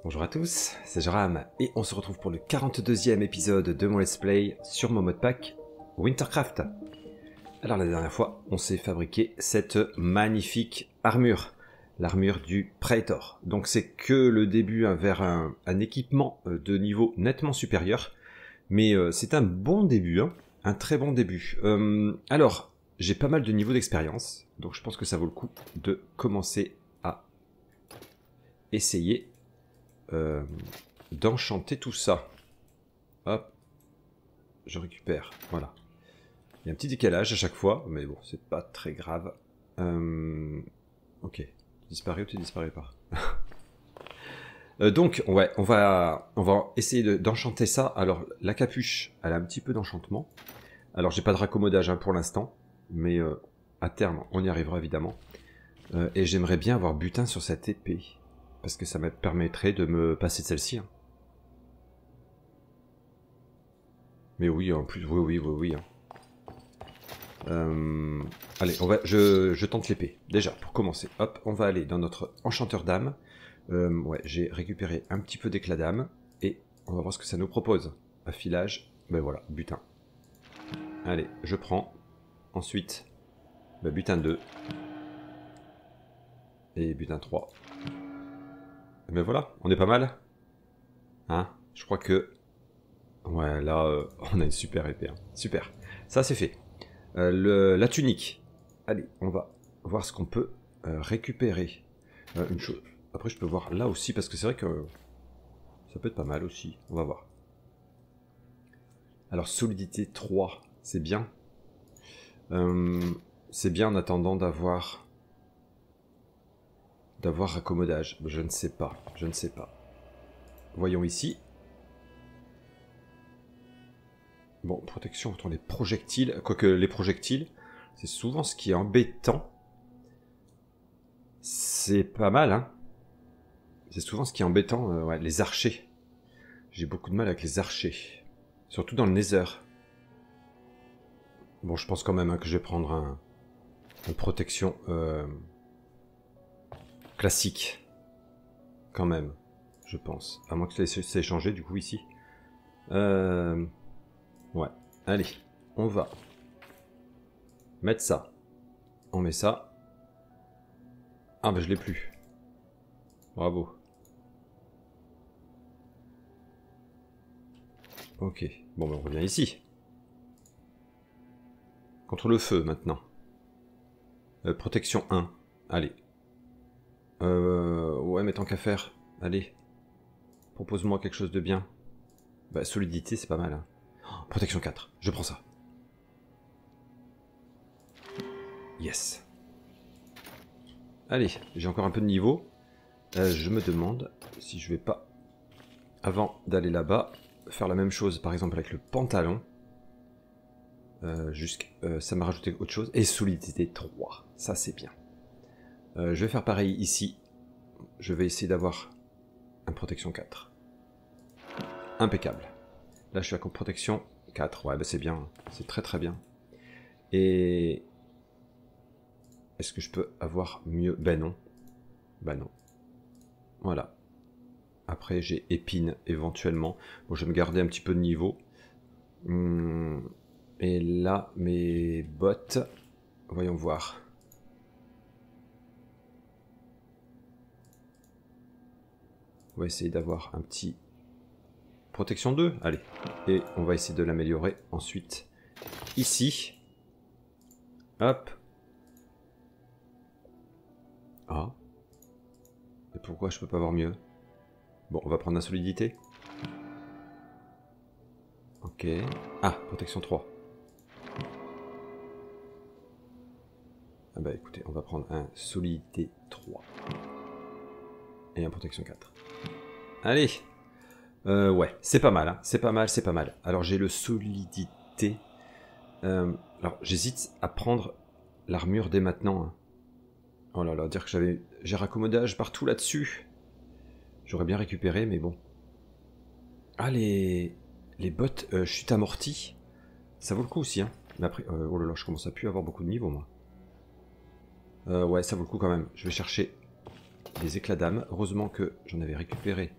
Bonjour à tous, c'est Joram et on se retrouve pour le 42e épisode de mon let's play sur mon modpack Wintercraft. Alors la dernière fois, on s'est fabriqué cette magnifique armure, l'armure du Praetor. Donc c'est que le début vers un équipement de niveau nettement supérieur, mais c'est un bon début, hein, un très bon début. Alors, j'ai pas mal de niveaux d'expérience, donc je pense que ça vaut le coup de commencer à essayer d'enchanter tout ça. Hop, je récupère, voilà. Il y a un petit décalage à chaque fois, mais bon, c'est pas très grave. Ok, tu disparais ou tu disparais pas. Donc, ouais, on va essayer d'enchanter ça. Alors, la capuche, elle a un petit peu d'enchantement. Alors, j'ai pas de raccommodage hein, pour l'instant, mais à terme, on y arrivera évidemment. Et j'aimerais bien avoir butin sur cette épée. Parce que ça me permettrait de me passer de celle-ci. Hein. Mais oui, en plus, oui. Hein. Allez, je tente l'épée. Déjà, pour commencer, hop, on va aller dans notre enchanteur d'âme. Ouais, j'ai récupéré un petit peu d'éclat d'âme. Et on va voir ce que ça nous propose. Affilage, ben voilà, butin. Allez, je prends. Ensuite, ben butin 2. Et butin 3. Mais voilà, on est pas mal. Hein, je crois que... Ouais, là, on a une super épée. Hein. Super. Ça, c'est fait. La tunique. Allez, on va voir ce qu'on peut récupérer. Une chose. Après, je peux voir là aussi, parce que c'est vrai que ça peut être pas mal aussi. On va voir. Alors, solidité 3, c'est bien. C'est bien en attendant d'avoir raccommodage. Je ne sais pas. Je ne sais pas. Voyons ici. Bon, protection contre les projectiles. Quoique les projectiles, c'est souvent ce qui est embêtant. C'est pas mal, hein. C'est souvent ce qui est embêtant, ouais, les archers. J'ai beaucoup de mal avec les archers. Surtout dans le Nether. Bon, je pense quand même hein, que je vais prendre une protection classique. Quand même, je pense. À moins que ça ait changé du coup ici. Ouais, allez, on va mettre ça. On met ça. Ah bah je l'ai plus. Bravo. Ok, bon bah on revient ici. Contre le feu maintenant. Protection 1. Allez. Ouais mais tant qu'à faire. Allez. Propose-moi quelque chose de bien. Bah solidité c'est pas mal. Hein. Oh, protection 4. Je prends ça. Yes. Allez, j'ai encore un peu de niveau. Je me demande si je vais pas, avant d'aller là-bas, faire la même chose par exemple avec le pantalon. Ça m'a rajouté autre chose. Et solidité 3, ça c'est bien. Je vais faire pareil ici. Je vais essayer d'avoir un protection 4. Impeccable. Là je suis à protection 4. Ouais bah c'est bien. C'est très très bien. Et... Est-ce que je peux avoir mieux? Ben non. Ben non. Voilà. Après j'ai épine éventuellement. Bon je vais me garder un petit peu de niveau. Et là, mes bottes, voyons voir. On va essayer d'avoir un petit... Protection 2, allez. Et on va essayer de l'améliorer ensuite. Ici. Hop. Ah. Et pourquoi je peux pas avoir mieux? Bon, on va prendre la solidité. Ok. Ah, protection 3. Ah bah écoutez, on va prendre un solidité 3. Et un protection 4. Allez. Ouais, c'est pas mal, hein. C'est pas mal, c'est pas mal. Alors j'ai le solidité. Alors j'hésite à prendre l'armure dès maintenant. Hein. Oh là là, dire que j'ai raccommodage partout là-dessus. J'aurais bien récupéré, mais bon. Ah, les bottes chute amortie. Ça vaut le coup aussi, hein. Mais après, oh là là, je commence à plus avoir beaucoup de niveau, moi. Ouais, ça vaut le coup quand même. Je vais chercher des éclats d'âme. Heureusement que j'en avais récupéré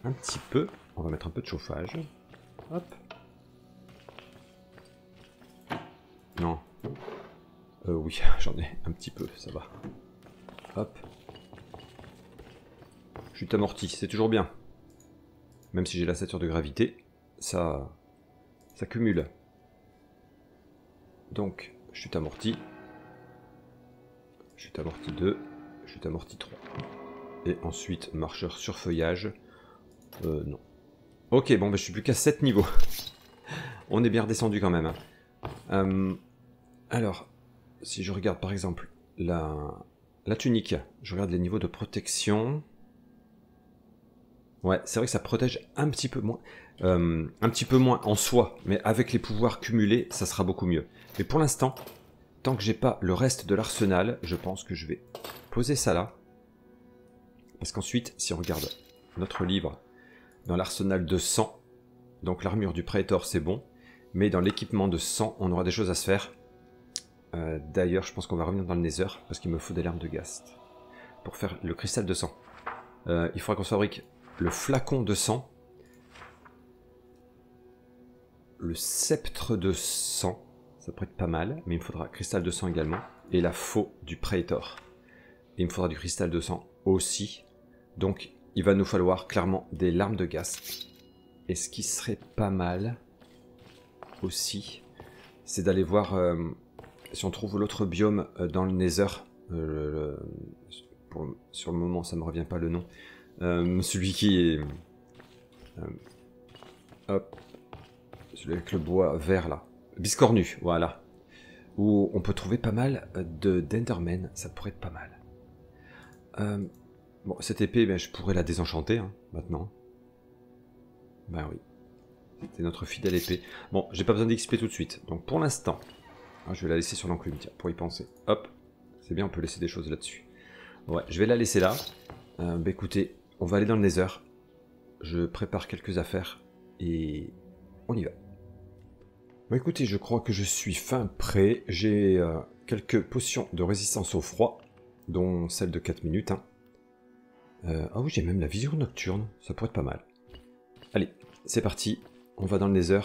un petit peu. On va mettre un peu de chauffage. Hop. Non. Oui, j'en ai un petit peu, ça va. Hop. Chute amortie, c'est toujours bien. Même si j'ai la ceinture de gravité, ça cumule. Donc, chute amortie. Chute amortie 2. Chute amortie 3. Et ensuite, marcheur sur feuillage. Non. Ok, bon, bah, je suis plus qu'à 7 niveaux. On est bien redescendu quand même. Hein. Alors, si je regarde par exemple la tunique, je regarde les niveaux de protection. Ouais, c'est vrai que ça protège un petit peu moins. Un petit peu moins en soi, mais avec les pouvoirs cumulés, ça sera beaucoup mieux. Mais pour l'instant, tant que j'ai pas le reste de l'arsenal, je pense que je vais poser ça là. Parce qu'ensuite, si on regarde notre livre, dans l'arsenal de sang, donc l'armure du Praetor c'est bon, mais dans l'équipement de sang, on aura des choses à se faire. D'ailleurs, je pense qu'on va revenir dans le Nether, parce qu'il me faut des larmes de Ghast. Pour faire le cristal de sang. Il faudra qu'on se fabrique le flacon de sang, le sceptre de sang, ça pourrait être pas mal, mais il me faudra cristal de sang également, et la faux du Praetor. Et il me faudra du cristal de sang aussi. Donc, il va nous falloir clairement des larmes de Ghast. Et ce qui serait pas mal aussi, c'est d'aller voir si on trouve l'autre biome dans le Nether. Sur le moment, ça me revient pas le nom. Celui qui est... hop. Celui avec le bois vert là. Biscornu, voilà. Où on peut trouver pas mal d'Endermen. Ça pourrait être pas mal. Bon, cette épée, ben, je pourrais la désenchanter hein, maintenant. Ben oui. C'était notre fidèle épée. Bon, j'ai pas besoin d'XP tout de suite. Donc pour l'instant, je vais la laisser sur l'enclume, tiens, pour y penser. Hop. C'est bien, on peut laisser des choses là-dessus. Ouais, je vais la laisser là. Bah écoutez, on va aller dans le Nether. Je prépare quelques affaires et on y va. Bon écoutez, je crois que je suis fin prêt. J'ai quelques potions de résistance au froid, dont celle de 4 minutes. Hein. Ah oui, j'ai même la vision nocturne, ça pourrait être pas mal. Allez, c'est parti, on va dans le Nether.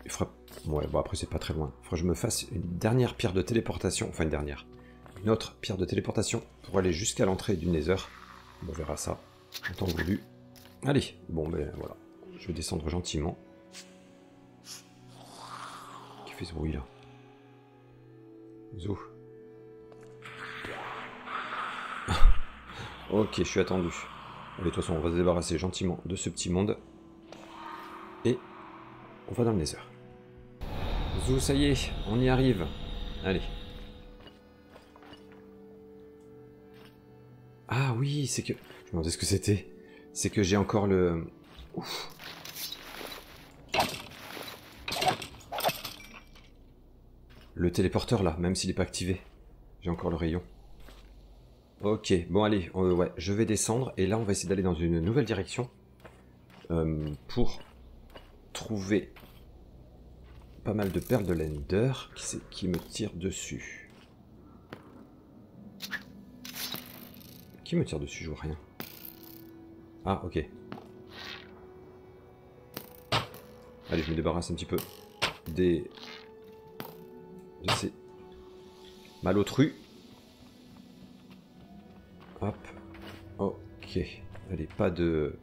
Il fera... Ouais, bon après c'est pas très loin. Il faudra que je me fasse une dernière pierre de téléportation, enfin une dernière. Une autre pierre de téléportation pour aller jusqu'à l'entrée du Nether. On verra ça, en temps voulu. Allez, bon ben voilà, je vais descendre gentiment. Qui fait ce bruit là? Zou. Ok, je suis attendu. Allez, de toute façon, on va se débarrasser gentiment de ce petit monde. Et on va dans le Nether. Zou, ça y est, on y arrive. Allez. Ah oui, c'est que... Je me demandais ce que c'était. C'est que j'ai encore le... Ouf. Le téléporteur là, même s'il n'est pas activé. J'ai encore le rayon. Ok, bon allez, ouais, je vais descendre. Et là, on va essayer d'aller dans une nouvelle direction. Pour trouver pas mal de perles de l'Ender. Qui c'est qui me tire dessus? Qui me tire dessus? Je vois rien. Ah, ok. Allez, je me débarrasse un petit peu de ces malotrus. Hop. Ok. Allez, pas de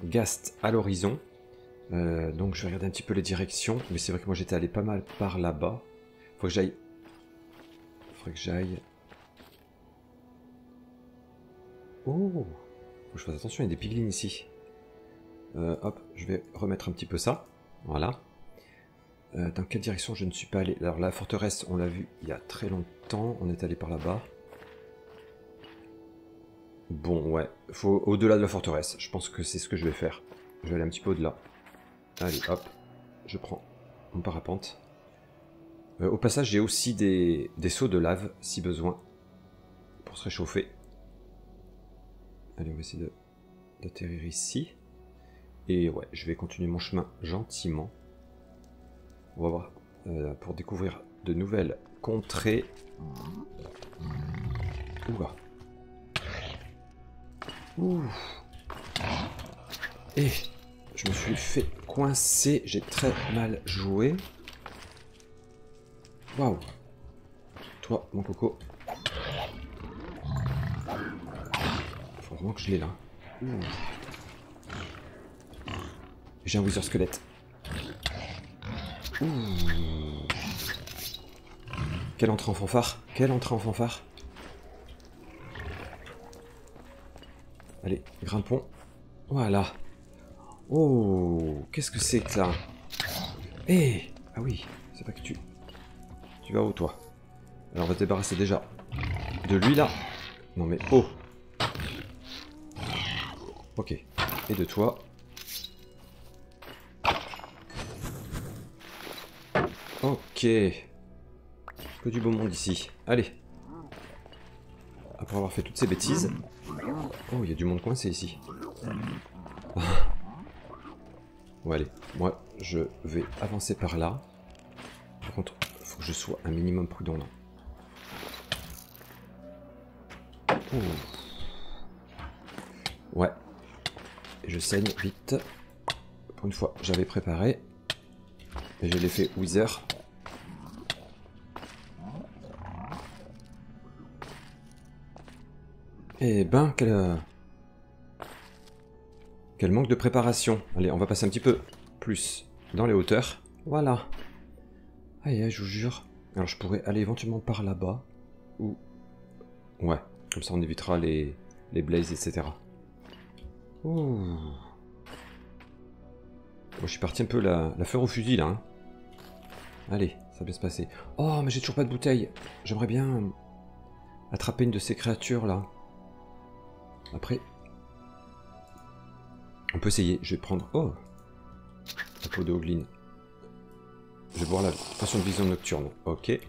Ghast à l'horizon. Donc je vais regarder un petit peu les directions. Mais c'est vrai que moi j'étais allé pas mal par là-bas. Faut que j'aille... Faudrait que j'aille... Oh! Faut que je fasse attention, il y a des piglins ici. Hop, je vais remettre un petit peu ça. Voilà. Dans quelle direction je ne suis pas allé? Alors la forteresse, on l'a vu il y a très longtemps. On est allé par là-bas. Bon, ouais. Faut au-delà de la forteresse. Je pense que c'est ce que je vais faire. Je vais aller un petit peu au-delà. Allez, hop. Je prends mon parapente. Au passage, j'ai aussi des seaux de lave, si besoin. Pour se réchauffer. Allez, on va essayer d'atterrir ici. Et ouais, je vais continuer mon chemin gentiment. On va voir. Pour découvrir de nouvelles contrer. Ouah. Ouh. Et je me suis fait coincer. J'ai très mal joué. Waouh. Toi, mon coco. Faut vraiment que je l'ai là. Ouh. J'ai un Wither squelette. Ouh. Quelle entrée en fanfare. Quelle entrée en fanfare. Allez, grimpons. Voilà. Oh, qu'est-ce que c'est que ça? Eh, ah oui, c'est pas que tu... Tu vas où, toi? Alors, on va te débarrasser déjà de lui, là. Non, mais... Oh. Ok. Et de toi. Ok. Que du beau monde ici. Allez. Après avoir fait toutes ces bêtises... Oh, il y a du monde coincé ici. Bon, allez. Moi, je vais avancer par là. Par contre, il faut que je sois un minimum prudent, là. Ouh. Ouais. Et je saigne vite. Pour une fois, j'avais préparé. Et j'ai l'effet Wither. Eh ben, quel manque de préparation. Allez, on va passer un petit peu plus dans les hauteurs. Voilà. Aïe, je vous jure. Alors, je pourrais aller éventuellement par là-bas. Ou... Ouais, comme ça on évitera les blazes, etc. Ouh. Bon, je suis parti un peu la fleur au fusil, là. Hein. Allez, ça va bien se passer. Oh, mais j'ai toujours pas de bouteille. J'aimerais bien attraper une de ces créatures, là. Après... On peut essayer, je vais prendre... Oh, la peau de Hoglin. Je vais voir la façon de vision nocturne. Ok. Et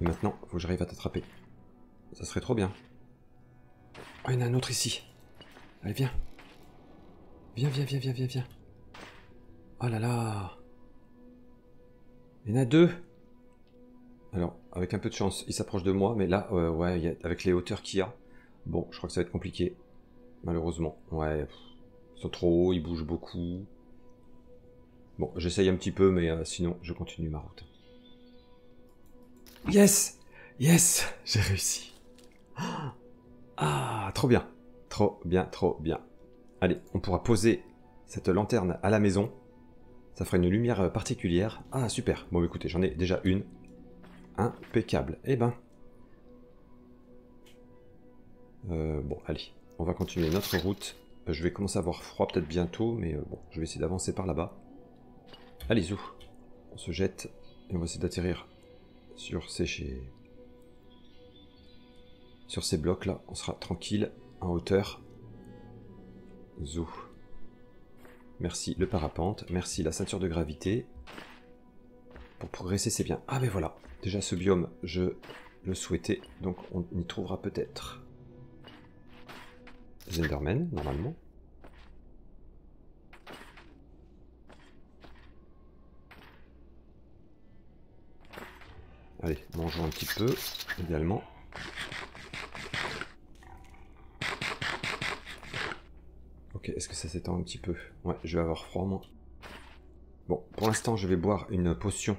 maintenant, faut que j'arrive à t'attraper. Ça serait trop bien. Oh, il y en a un autre ici. Allez, viens. Viens. Oh là là. Il y en a deux. Alors, avec un peu de chance, il s'approche de moi. Mais là, ouais, avec les hauteurs qu'il y a... Bon, je crois que ça va être compliqué. Malheureusement, ouais, ils sont trop hauts, ils bougent beaucoup. Bon, j'essaye un petit peu, mais sinon, je continue ma route. Yes! Yes! J'ai réussi. Ah, trop bien. Trop bien. Allez, on pourra poser cette lanterne à la maison. Ça fera une lumière particulière. Ah, super. Bon, écoutez, j'en ai déjà une. Impeccable. Eh ben. Bon, allez. On va continuer notre route. Je vais commencer à avoir froid peut-être bientôt, mais bon, je vais essayer d'avancer par là-bas. Allez, zou. On se jette et on va essayer d'atterrir sur ces blocs-là. On sera tranquille, en hauteur. Zou. Merci le parapente, merci la ceinture de gravité. Pour progresser, c'est bien. Ah, mais voilà. Déjà, ce biome, je le souhaitais, donc on y trouvera peut-être. Enderman, normalement. Allez, mangeons un petit peu, également. Ok, est-ce que ça s'étend un petit peu? Ouais, je vais avoir froid, moi. Bon, pour l'instant, je vais boire une potion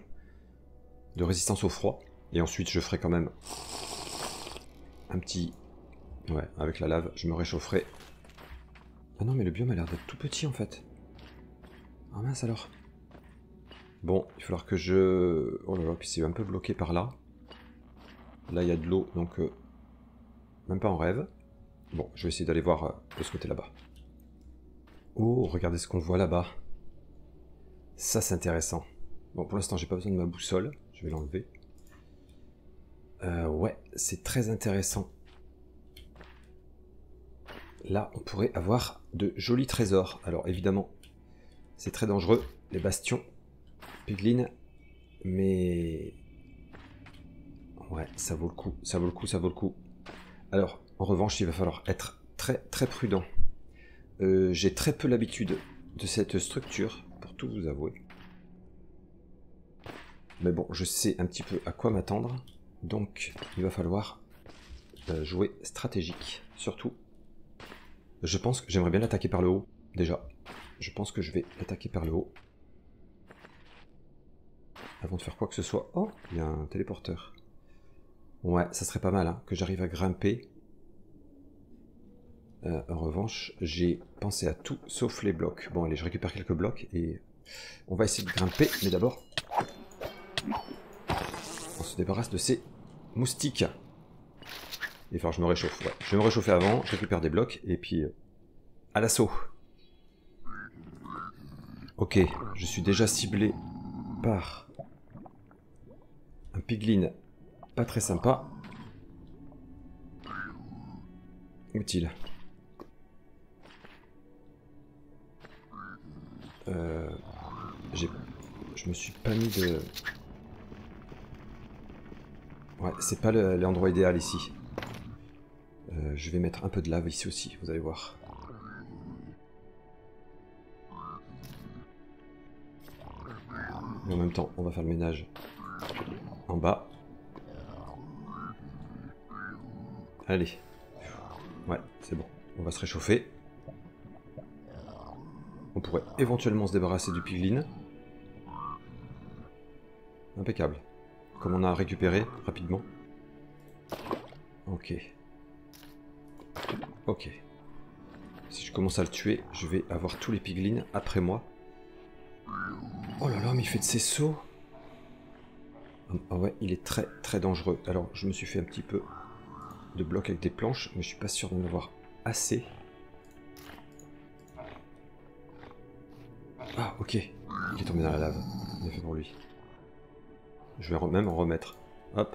de résistance au froid. Et ensuite, je ferai quand même un petit... Ouais, avec la lave, je me réchaufferai. Ah non, mais le biome a l'air d'être tout petit, en fait. Ah mince, alors. Bon, il va falloir que je... Oh là là, puis c'est un peu bloqué par là. Là, il y a de l'eau, donc... Même pas en rêve. Bon, je vais essayer d'aller voir de ce côté là-bas. Oh, regardez ce qu'on voit là-bas. Ça, c'est intéressant. Bon, pour l'instant, j'ai pas besoin de ma boussole. Je vais l'enlever. Ouais, c'est très intéressant. Là, on pourrait avoir de jolis trésors. Alors, évidemment, c'est très dangereux, les bastions. Piglin, mais... Ouais, ça vaut le coup, ça vaut le coup. Alors, en revanche, il va falloir être très prudent. J'ai très peu l'habitude de cette structure, pour tout vous avouer. Mais bon, je sais un petit peu à quoi m'attendre. Donc, il va falloir jouer stratégique. Surtout, je pense que j'aimerais bien l'attaquer par le haut, déjà. Je pense que je vais l'attaquer par le haut. Avant de faire quoi que ce soit. Oh, il y a un téléporteur. Ouais, ça serait pas mal, hein, que j'arrive à grimper. En revanche, j'ai pensé à tout sauf les blocs. Bon, allez, je récupère quelques blocs et on va essayer de grimper. Mais d'abord, on se débarrasse de ces moustiques. Il va falloir que je me réchauffe. Ouais. Je vais me réchauffer avant, je récupère des blocs et puis à l'assaut. Ok, je suis déjà ciblé par un piglin pas très sympa. Où est-il? Je me suis pas mis de... Ouais, c'est pas l'endroit idéal ici. Je vais mettre un peu de lave ici aussi, vous allez voir. Mais en même temps, on va faire le ménage en bas. Allez. Ouais, c'est bon. On va se réchauffer. On pourrait éventuellement se débarrasser du piglin. Impeccable. Comme on a récupéré rapidement. Ok. Ok. Si je commence à le tuer, je vais avoir tous les piglins après moi. Oh là là, mais il fait de ses sauts. Ah ouais, il est très très dangereux. Alors, je me suis fait un petit peu de blocs avec des planches, mais je suis pas sûr d'en avoir assez. Ah, ok. Il est tombé dans la lave. Bien fait pour lui. Je vais même en remettre. Hop.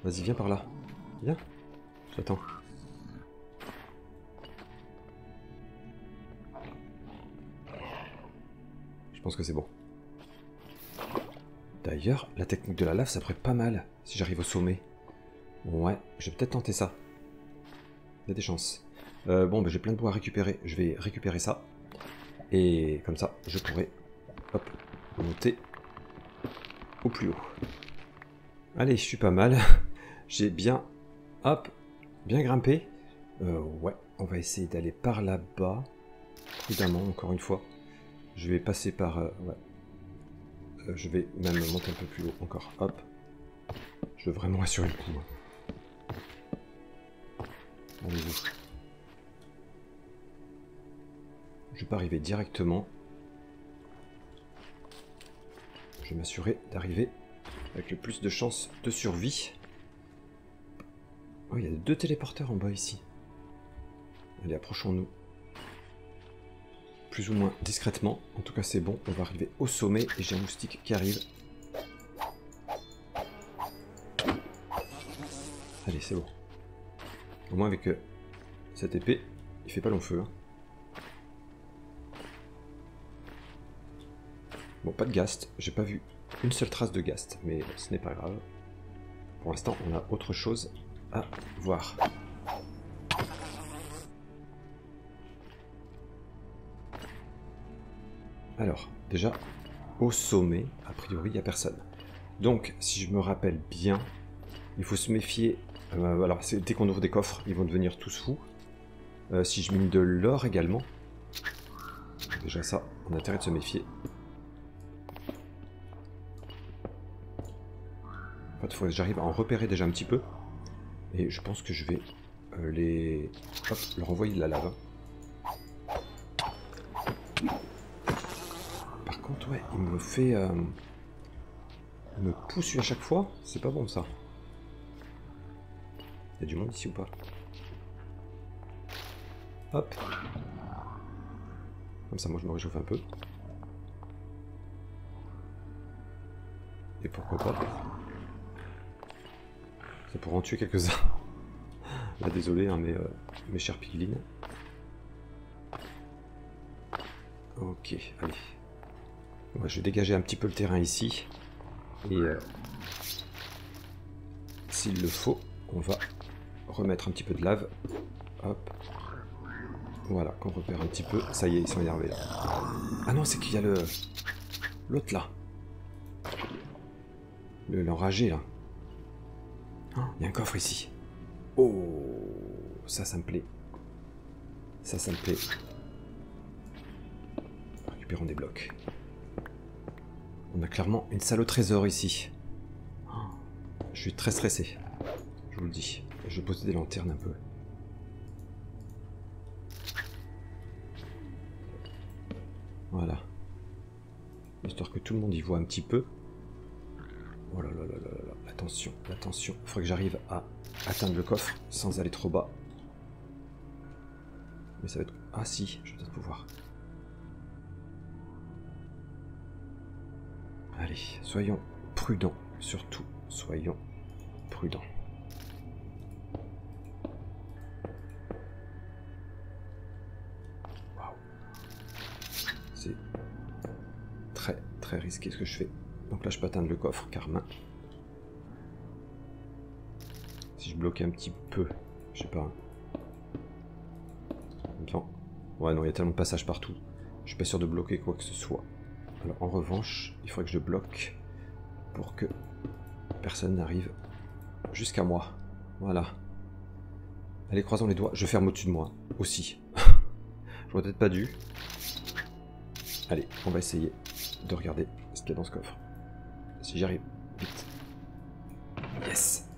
Vas-y, viens par là. Viens. J'attends. Je pense que c'est bon. D'ailleurs, la technique de la lave, ça pourrait être pas mal si j'arrive au sommet. Ouais, je vais peut-être tenter ça. Il y a des chances. Bon, ben, j'ai plein de bois à récupérer. Je vais récupérer ça. Et comme ça, je pourrai hop, monter au plus haut. Allez, je suis pas mal. J'ai bien, hop, bien grimpé. Ouais, on va essayer d'aller par là-bas. Prudemment, encore une fois. Je vais passer par... ouais. Je vais même monter un peu plus haut encore. Hop. Je veux vraiment assurer le coup. Allez-y. Je vais pas arriver directement. Je vais m'assurer d'arriver avec le plus de chances de survie. Oh, il y a 2 téléporteurs en bas ici. Allez, approchons-nous. Plus ou moins discrètement. En tout cas, c'est bon. On va arriver au sommet et j'ai un moustique qui arrive. Allez, c'est bon. Au moins avec cette épée, il fait pas long feu. Hein. Bon, pas de ghast. J'ai pas vu une seule trace de ghast, mais ce n'est pas grave. Pour l'instant, on a autre chose à voir. Alors, déjà, au sommet, a priori, il n'y a personne. Donc, si je me rappelle bien, il faut se méfier. Alors, dès qu'on ouvre des coffres, ils vont devenir tous fous. Si je mine de l'or également, déjà ça, on a intérêt de se méfier. En fait, il faut que j'arrive à en repérer déjà un petit peu. Et je pense que je vais leur envoyer de la lave. Par contre, ouais, il me fait... il me pousse à chaque fois. C'est pas bon, ça. Il y a du monde ici ou pas? Hop. Comme ça, moi, je me réchauffe un peu. Et pourquoi pas? Ça pourrait en tuer quelques-uns. Là, désolé, hein, mes chers piglins. Ok, allez. Ouais, je vais dégager un petit peu le terrain ici. Et s'il le faut, on va remettre un petit peu de lave. Hop. Voilà, qu'on repère un petit peu. Ça y est, ils sont énervés là. Ah non, c'est qu'il y a l'autre là. L'enragé là. Oh, il y a un coffre ici. Oh, ça me plaît. Ça me plaît. Récupérons des blocs. On a clairement une salle au trésor ici. Oh, je suis très stressé. Je vous le dis. Je vais poser des lanternes un peu. Voilà. Histoire que tout le monde y voit un petit peu. Oh là là là là là. Attention, attention. Il faudrait que j'arrive à atteindre le coffre sans aller trop bas. Mais ça va être... Ah si, je vais peut-être pouvoir. Allez, soyons prudents. Surtout, soyons prudents. Waouh. C'est très très risqué ce que je fais. Donc là je peux atteindre le coffre, Carmin. Si je bloquais un petit peu, je sais pas. Non. Ouais non, il y a tellement de passages partout. Je suis pas sûr de bloquer quoi que ce soit. Alors en revanche, il faudrait que je bloque pour que personne n'arrive jusqu'à moi. Voilà. Allez, croisons les doigts. Je ferme au-dessus de moi aussi. J'aurais peut-être pas dû. Allez, on va essayer de regarder ce qu'il y a dans ce coffre. Si j'y arrive, vite. Yes.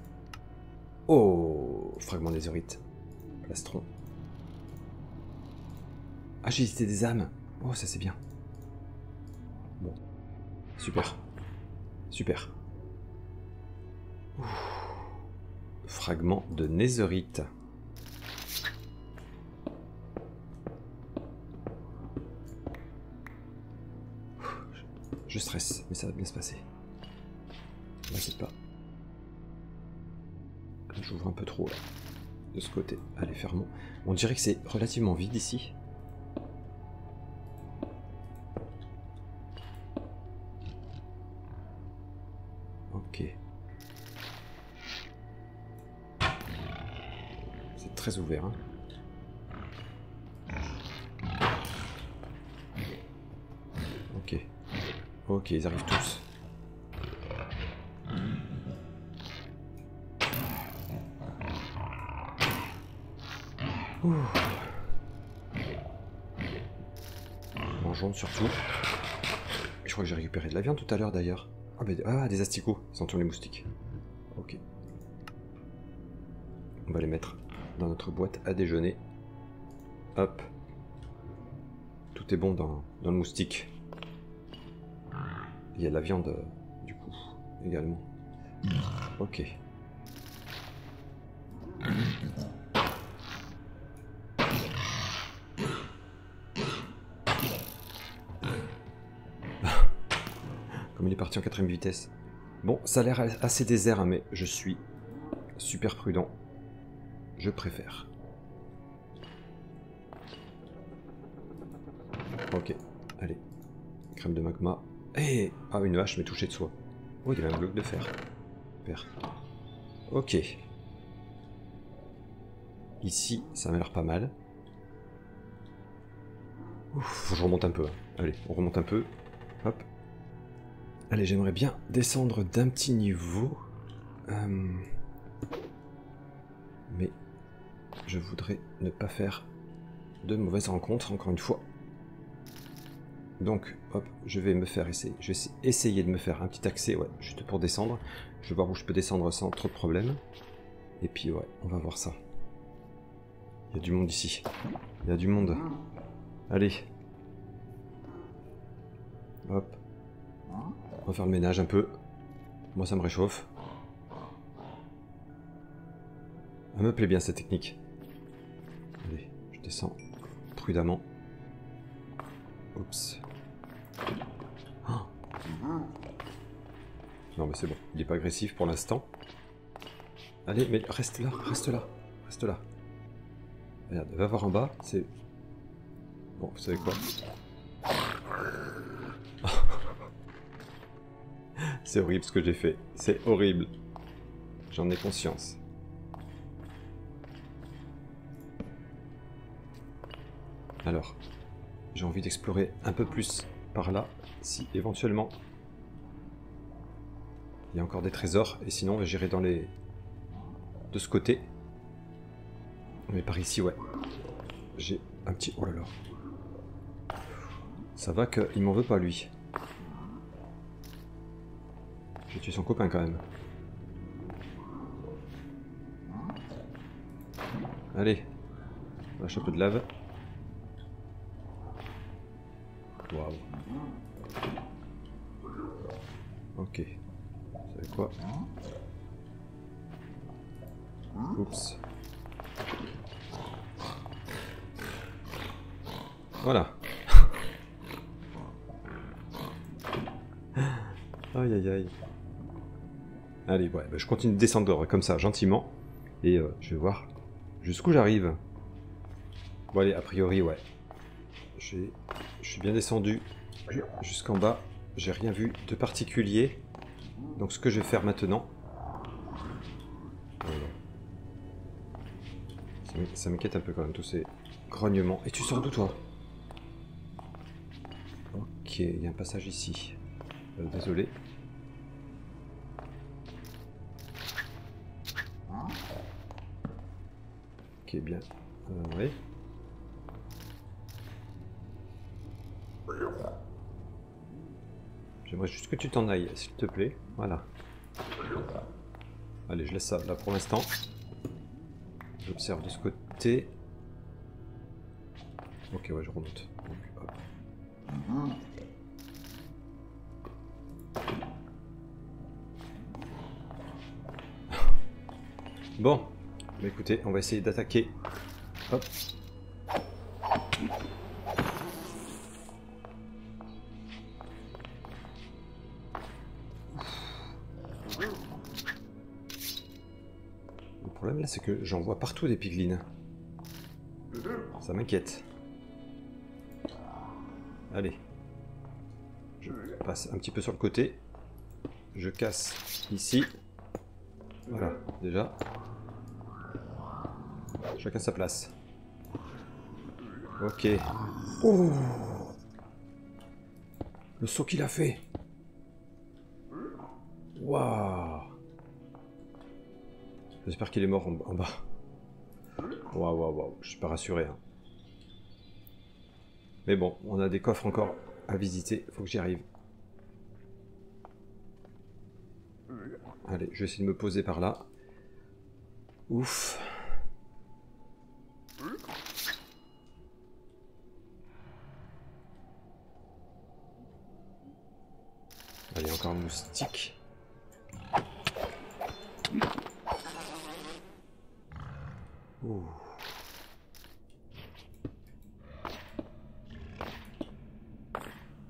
Oh, fragment netherite. Plastron. Ah, j'ai hésité des âmes. Oh, ça c'est bien. Bon. Super. Super. Ouf. Fragment de netherite. Je stresse, mais ça va bien se passer. Là, c'est pas. J'ouvre un peu trop là. De ce côté. Allez, fermons. On dirait que c'est relativement vide ici. Ok. C'est très ouvert, hein. Ok. Ok, ils arrivent tous. Ouh. Mangeons surtout. Je crois que j'ai récupéré de la viande tout à l'heure d'ailleurs. Ah, bah, des asticots, sentant les moustiques. Ok. On va les mettre dans notre boîte à déjeuner. Hop. Tout est bon dans le moustique. Il y a de la viande, du coup, également. Ok. Comme il est parti en 4ème vitesse. Bon, ça a l'air assez désert, hein, mais je suis super prudent. Je préfère. Ok, allez. Crème de magma. Eh, ah, une hache, mais touchée de soie. Oh, il y avait un bloc de fer. Super. Ok. Ici, ça m'a l'air pas mal. Ouf, faut que je remonte un peu. Allez, on remonte un peu. Hop. Allez, j'aimerais bien descendre d'un petit niveau. Mais je voudrais ne pas faire de mauvaises rencontres, encore une fois. Donc, hop, je vais me faire essayer. Je vais essayer de me faire un petit accès, ouais, juste pour descendre. Je vais voir où je peux descendre sans trop de problèmes. Et puis, ouais, on va voir ça. Il y a du monde ici. Il y a du monde. Allez. Hop. On va faire le ménage un peu. Moi, ça me réchauffe. Elle me plaît bien cette technique. Allez, je descends prudemment. Oups. Oh. Non mais c'est bon, il n'est pas agressif pour l'instant. Allez, mais reste là, reste là, reste là. Regarde, va voir en bas, c'est... Bon, vous savez quoi? C'est horrible ce que j'ai fait, c'est horrible. J'en ai conscience. Alors, j'ai envie d'explorer un peu plus par là, si éventuellement il y a encore des trésors, et sinon j'irai dans les... de ce côté. Mais par ici, ouais. J'ai un petit... Oh là là. Ça va qu'il m'en veut pas, lui. J'ai tué son copain, quand même. Allez. On lâche un peu de lave. Waouh. Ok. Vous savez quoi? Oups. Voilà. Aïe aïe aïe. Allez, ouais, bah je continue de descendre comme ça, gentiment. Et je vais voir jusqu'où j'arrive. Bon allez, a priori, ouais. Je suis bien descendu jusqu'en bas. J'ai rien vu de particulier. Donc ce que je vais faire maintenant... Ça m'inquiète un peu quand même, tous ces grognements. Et tu sors d'où, toi? Ok, il y a un passage ici. Désolé. Ok, bien. Oui. J'aimerais juste que tu t'en ailles, s'il te plaît. Voilà. Allez, je laisse ça là pour l'instant. J'observe de ce côté. Ok, ouais, je remonte. Donc, hop. Bon, bah écoutez, on va essayer d'attaquer. Hop. Le problème là, c'est que j'en vois partout des piglins. Ça m'inquiète. Allez. Je passe un petit peu sur le côté. Je casse ici. Voilà, déjà. Chacun sa place. Ok. Oh, le saut qu'il a fait. Waouh. J'espère qu'il est mort en bas. Waouh, waouh, waouh. Je suis pas rassuré. Hein. Mais bon, on a des coffres encore à visiter. Faut que j'y arrive. Allez, je vais essayer de me poser par là. Ouf. Allez, encore un moustique. Ouh.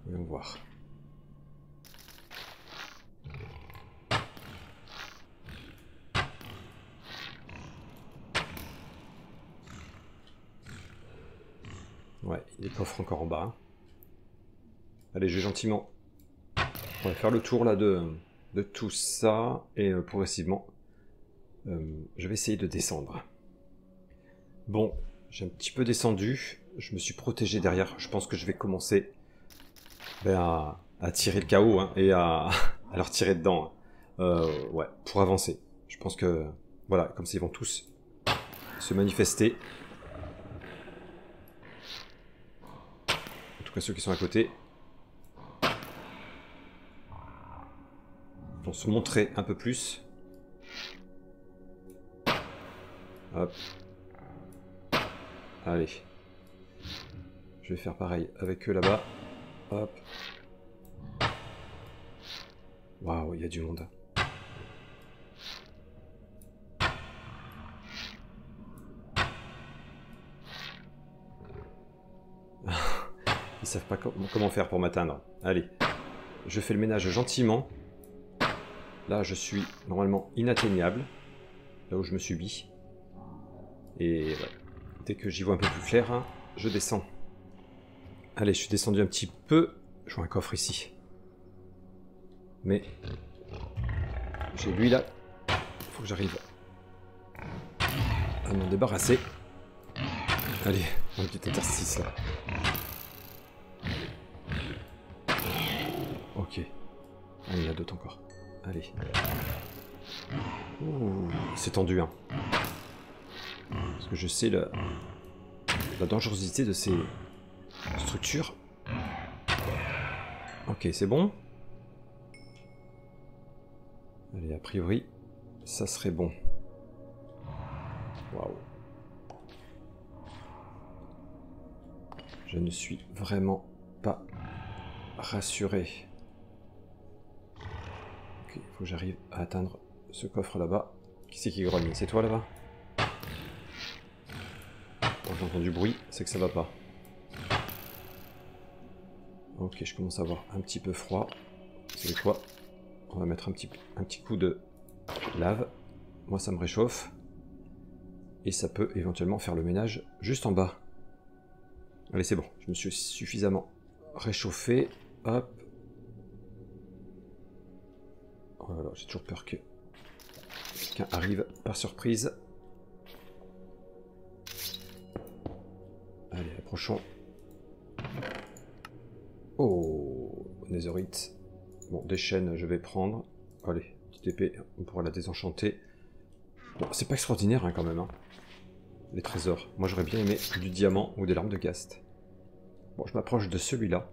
Voyons voir. Ouais, il y a des coffres encore en bas. Hein. Allez, je vais gentiment. On va faire le tour là de tout ça et progressivement, je vais essayer de descendre. Bon, j'ai un petit peu descendu. Je me suis protégé derrière. Je pense que je vais commencer à tirer le KO hein, et à leur tirer dedans. Ouais, pour avancer. Je pense que voilà, comme ça ils vont tous se manifester. En tout cas ceux qui sont à côté. Vont se montrer un peu plus. Hop. Allez. Je vais faire pareil avec eux là-bas. Hop. Waouh, il y a du monde. Ils savent pas comment faire pour m'atteindre. Allez. Je fais le ménage gentiment. Là, je suis normalement inatteignable. Là où je me subis. Et ouais. Dès que j'y vois un peu plus clair, hein, je descends. Allez, je suis descendu un petit peu. Je vois un coffre ici. Mais j'ai lui là. Il faut que j'arrive à m'en débarrasser. Allez, un petit interstice là. Ok. Ah, il y en a d'autres encore. Allez. Ouh, c'est tendu, hein. Parce que je sais la dangerosité de ces structures. Ok, c'est bon. Allez, a priori, ça serait bon. Waouh. Je ne suis vraiment pas rassuré. Ok, il faut que j'arrive à atteindre ce coffre là-bas. Qui c'est qui grogne? C'est toi là-bas? Quand j'entends du bruit, c'est que ça va pas. Ok, je commence à avoir un petit peu froid. Vous savez quoi? On va mettre un petit coup de lave. Moi, ça me réchauffe. Et ça peut éventuellement faire le ménage juste en bas. Allez, c'est bon. Je me suis suffisamment réchauffé. Hop. Oh là là, j'ai toujours peur que quelqu'un arrive par surprise. Allez, approchons. Oh, netherite. Bon, des chaînes, je vais prendre. Allez, petite épée, on pourra la désenchanter. Bon, c'est pas extraordinaire hein, quand même. Hein. Les trésors. Moi, j'aurais bien aimé du diamant ou des larmes de Ghast. Bon, je m'approche de celui-là.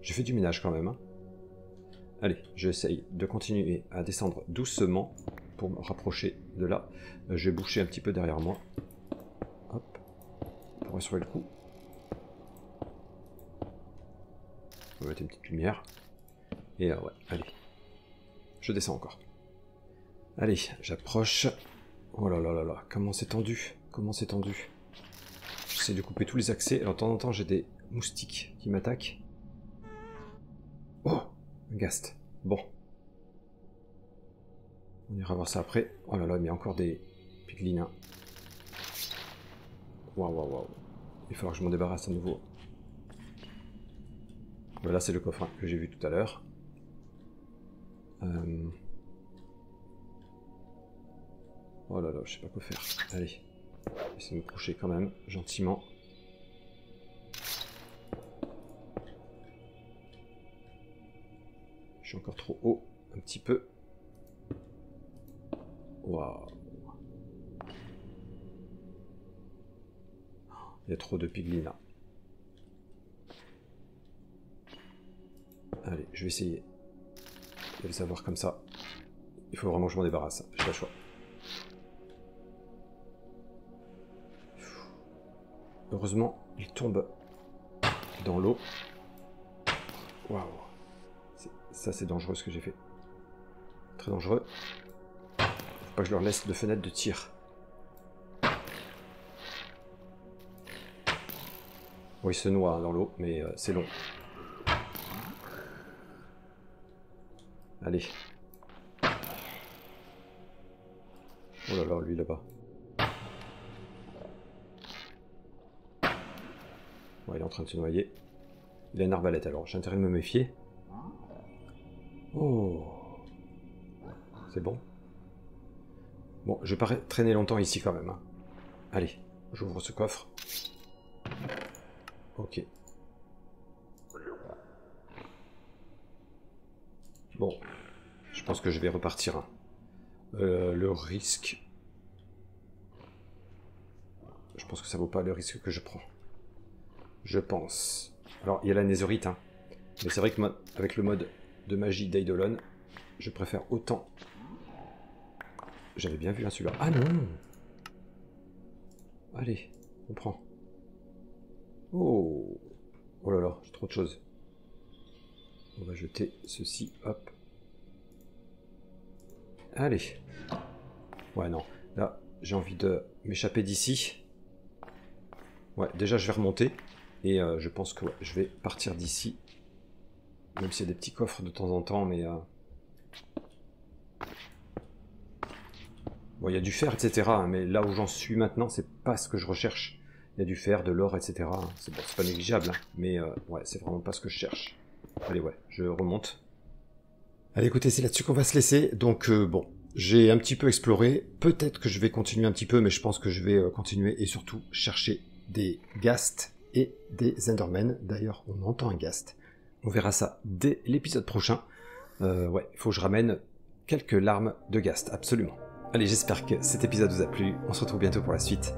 J'ai fait du ménage quand même. Hein. Allez, j'essaye de continuer à descendre doucement pour me rapprocher de là. Je vais boucher un petit peu derrière moi. Hop, pour assurer le coup. On va mettre une petite lumière. Et ouais, allez. Je descends encore. Allez, j'approche. Oh là là là là, comment c'est tendu. Comment c'est tendu. J'essaie de couper tous les accès. Alors de temps en temps, j'ai des moustiques qui m'attaquent. Oh, un Ghast. Bon. On ira voir ça après. Oh là là, mais il y a encore des piglins. Waouh, waouh, waouh. Il va falloir que je m'en débarrasse à nouveau. Voilà, c'est le coffre que j'ai vu tout à l'heure. Oh là là, je sais pas quoi faire. Allez. J'essaie de me coucher quand même, gentiment. Je suis encore trop haut, un petit peu. Waouh. Il y a trop de piglins là. Allez, je vais essayer de les savoir comme ça. Il faut vraiment que je m'en débarrasse, j'ai pas le choix. Heureusement, il tombe dans l'eau. Waouh. Ça, c'est dangereux ce que j'ai fait. Très dangereux. Faut pas que je leur laisse de fenêtre de tir. Bon, il se noie dans l'eau, mais c'est long. Allez. Oh là là, lui là-bas. Ouais, il est en train de se noyer. Il a une arbalète alors, j'ai intérêt de me méfier. Oh. C'est bon. Bon, je vais pas traîner longtemps ici quand même. Hein. Allez, j'ouvre ce coffre. Ok. Bon, je pense que je vais repartir. Hein. Le risque... Je pense que ça vaut pas le risque que je prends. Je pense. Alors, il y a la netherite, hein. Mais c'est vrai que avec le mode de magie d'Eidolon, je préfère autant... J'avais bien vu celui-là. Ah non! Allez, on prend. Oh! Oh là là, j'ai trop de choses. On va jeter ceci, hop. Allez. Ouais, non. Là, j'ai envie de m'échapper d'ici. Ouais, déjà, je vais remonter. Et je pense que ouais, je vais partir d'ici. Même s'il y a des petits coffres de temps en temps, mais... Bon, il y a du fer, etc. Hein, mais là où j'en suis maintenant, c'est pas ce que je recherche. Il y a du fer, de l'or, etc. Hein. C'est bon, pas négligeable, hein, mais ouais, c'est vraiment pas ce que je cherche. Allez, ouais, je remonte. Allez, écoutez, c'est là-dessus qu'on va se laisser. Donc, bon, J'ai un petit peu exploré, peut-être que je vais continuer un petit peu, mais je pense que je vais continuer et surtout chercher des ghasts et des endermen. D'ailleurs, on entend un ghast. On verra ça dès l'épisode prochain. Ouais, il faut que je ramène quelques larmes de ghast, absolument. Allez, j'espère que cet épisode vous a plu. On se retrouve bientôt pour la suite.